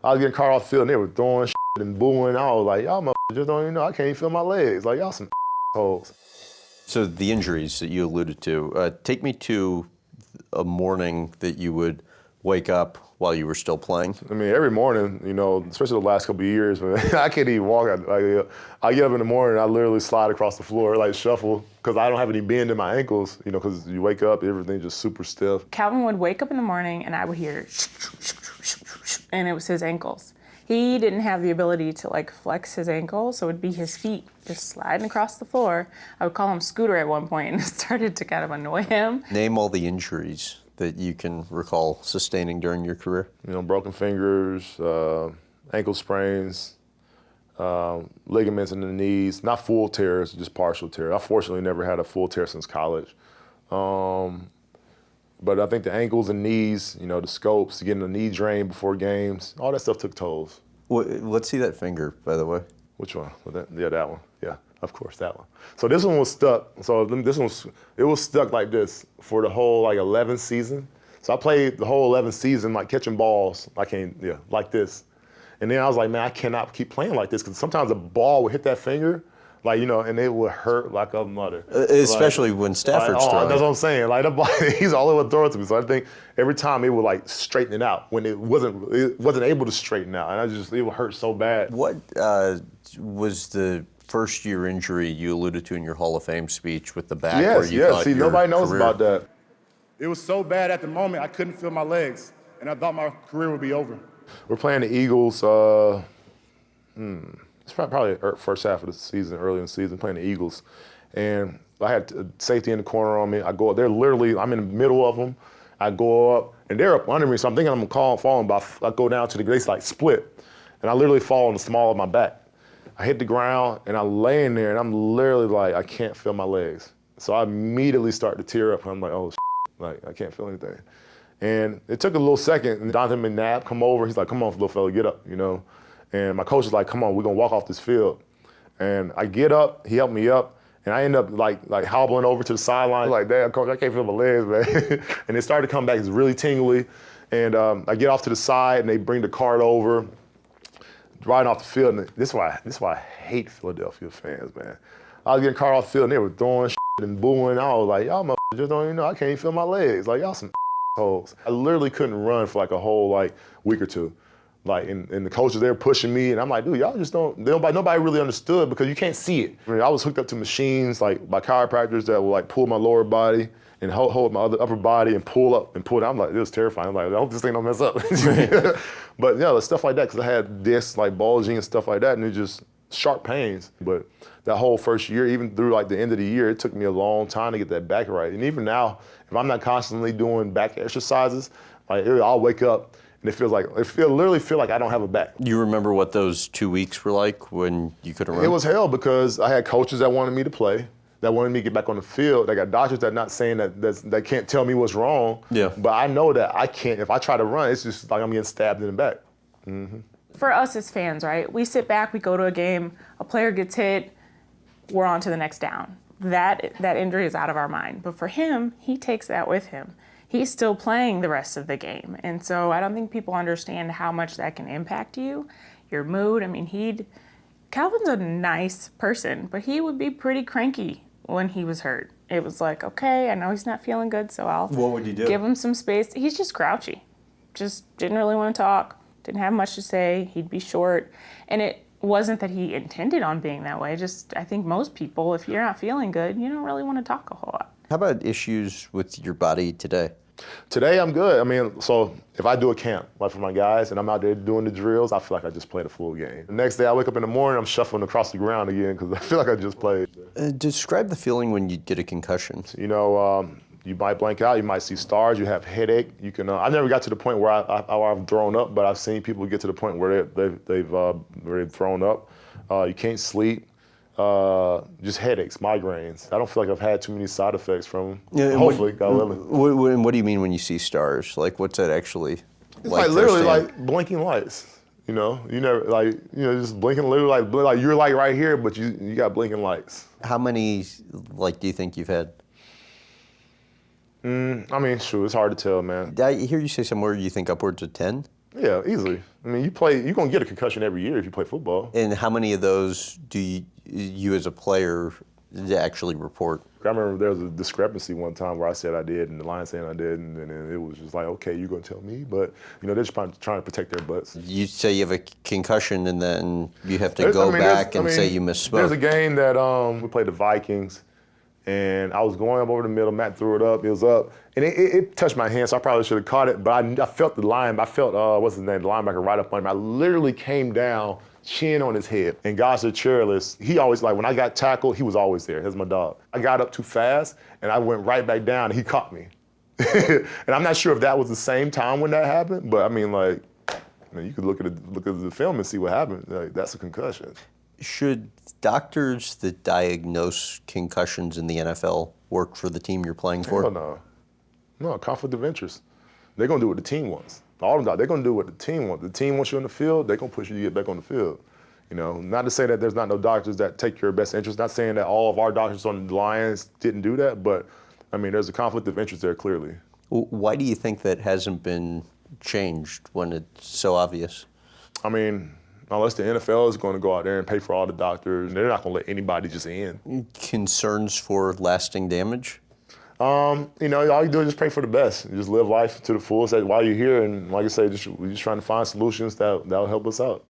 I was getting caught off the field and they were throwing shit and booing. I was like, y'all motherfuckers just don't even know. I can't even feel my legs. Like, y'all some hoes. So the injuries that you alluded to, take me to a morning that you would wake up while you were still playing. I mean, every morning, you know, especially the last couple of years, man, I can't even walk. I get up in the morning, I literally slide across the floor, like shuffle, because I don't have any bend in my ankles, you know, because you wake up, everything's just super stiff. Calvin would wake up in the morning and I would hear and it was his ankles. He didn't have the ability to like flex his ankles, so it would be his feet just sliding across the floor. I would call him Scooter at one point and it started to kind of annoy him. Name all the injuries that you can recall sustaining during your career. You know, broken fingers, ankle sprains, ligaments in the knees, not full tears, just partial tear. I fortunately never had a full tear since college. But I think the ankles and knees, you know, the scopes, getting a knee drain before games, all that stuff took tolls. Let's see that finger, by the way. Which one? Yeah, that one. Yeah, of course, that one. So this one was stuck. So it was stuck like this for the whole like 11th season. So I played the whole 11th season like catching balls, like this. And then I was like, man, I cannot keep playing like this because sometimes a ball would hit that finger, like, you know, and it would hurt like a mother. Especially like, when Stafford's throwing. That's what I'm saying. Like, he's all over throwing to me. So I think every time it would like straighten it out when it wasn't able to straighten out, and it would hurt so bad. What was the first year injury you alluded to in your Hall of Fame speech with the back? Yes. See, nobody knows about that. It was so bad at the moment I couldn't feel my legs, and I thought my career would be over. We're playing the Eagles. It's probably first half of the season, early in the season, playing the Eagles. And I had safety in the corner on me. I go up, I'm in the middle of them. I go up, and they're up under me, so I'm thinking I'm falling, but I go down to the, they like split. And I literally fall in the small of my back. I hit the ground, and I'm laying there, and I'm literally like, I can't feel my legs. So I immediately start to tear up, and I'm like, oh, like, I can't feel anything. And it took a little second, and Jonathan McNabb come over. He's like, come on, little fella, get up, you know. And my coach was like, come on, we're gonna walk off this field. And I get up, he helped me up, and I end up like hobbling over to the sideline. Like, damn, coach, I can't feel my legs, man. And it started to come back, it's really tingly. And I get off to the side, and they bring the cart over, riding off the field. And this is why I hate Philadelphia fans, man. I was getting caught off the field, and they were throwing and booing. I was like, y'all motherfuckers just don't even know. I can't even feel my legs. Like, y'all some hoes. I literally couldn't run for like a whole like week or two. Like, and the coaches, they're pushing me, and I'm like, dude, y'all just nobody really understood because you can't see it. I mean, I was hooked up to machines, like by chiropractors that would like pull my lower body and hold my upper body and pull up and pull down. I'm like, it was terrifying. I'm like, I hope this thing don't mess up. But yeah, stuff like that, because I had discs like bulging and stuff like that, and it just sharp pains. But that whole first year, even through like the end of the year, it took me a long time to get that back right. And even now, if I'm not constantly doing back exercises, like I'll wake up and it literally feel like I don't have a back. You remember what those 2 weeks were like when you couldn't run? It was hell because I had coaches that wanted me to play, that wanted me to get back on the field. I got doctors that not saying that can't tell me what's wrong. Yeah. But I know that I can't. If I try to run, it's just like I'm getting stabbed in the back. Mm-hmm. For us as fans, right? We sit back, we go to a game, a player gets hit, we're on to the next down. That injury is out of our mind. But for him, he takes that with him. He's still playing the rest of the game. And so I don't think people understand how much that can impact you, your mood. I mean, Calvin's a nice person, but he would be pretty cranky when he was hurt. It was like, okay, I know he's not feeling good, so What would you do? give him some space. He's just grouchy. Just didn't really want to talk, didn't have much to say. He'd be short. And it wasn't that he intended on being that way. Just, I think most people, if you're not feeling good, you don't really want to talk a whole lot. How about issues with your body today? Today I'm good. I mean, so if I do a camp, like for my guys, and I'm out there doing the drills, I feel like I just played a full game. The next day I wake up in the morning, I'm shuffling across the ground again because I feel like I just played. Describe the feeling when you get a concussion. You know, you might blank out, you might see stars, you have headache. You can. I never got to the point where I've thrown up, but I've seen people get to the point where they've thrown up. You can't sleep. Just headaches, migraines. I don't feel like I've had too many side effects from them. Yeah, hopefully, God willing. What do you mean when you see stars? Like, what's that actually It's like literally like blinking lights. You know, just blinking literally like you're like right here, but you got blinking lights. How many do you think you've had? I mean, shoot, it's hard to tell, man. I hear you say somewhere you think upwards of 10? Yeah, easily. I mean, you're gonna get a concussion every year if you play football. And how many of those do you as a player actually report? I remember there was a discrepancy one time where I said I did and the Lions saying I didn't, and then it was just like, okay, you're gonna tell me, but they're just trying to protect their butts. You say you have a concussion and then you have to go back and say you misspoke. There's a game that we played the Vikings, and I was going up over the middle. Matt threw it up. It was up, and it touched my hand, so I probably should have caught it. But I felt the what's his name, the linebacker right up on him. I literally came down, chin on his head. And guys are cheerless. He always, like, when I got tackled, he was always there. That's my dog. I got up too fast, and I went right back down, and he caught me. And I'm not sure if that was the same time when that happened, but I mean, like, you could look at the film and see what happened. Like, that's a concussion. Should doctors that diagnose concussions in the NFL work for the team you're playing for? Hell no. No, conflict of interest. They're going to do what the team wants. All of them, they're going to do what the team wants. The team wants you on the field, they're going to push you to get back on the field. Not to say that there's not no doctors that take your best interest, not saying that all of our doctors on the Lions didn't do that, but, I mean, there's a conflict of interest there, clearly. Why do you think that hasn't been changed when it's so obvious? I mean, unless the NFL is going to go out there and pay for all the doctors, they're not going to let anybody just in. Concerns for lasting damage? All you do is just pray for the best. You just live life to the fullest while you're here, and like I say, we're just trying to find solutions that'll help us out.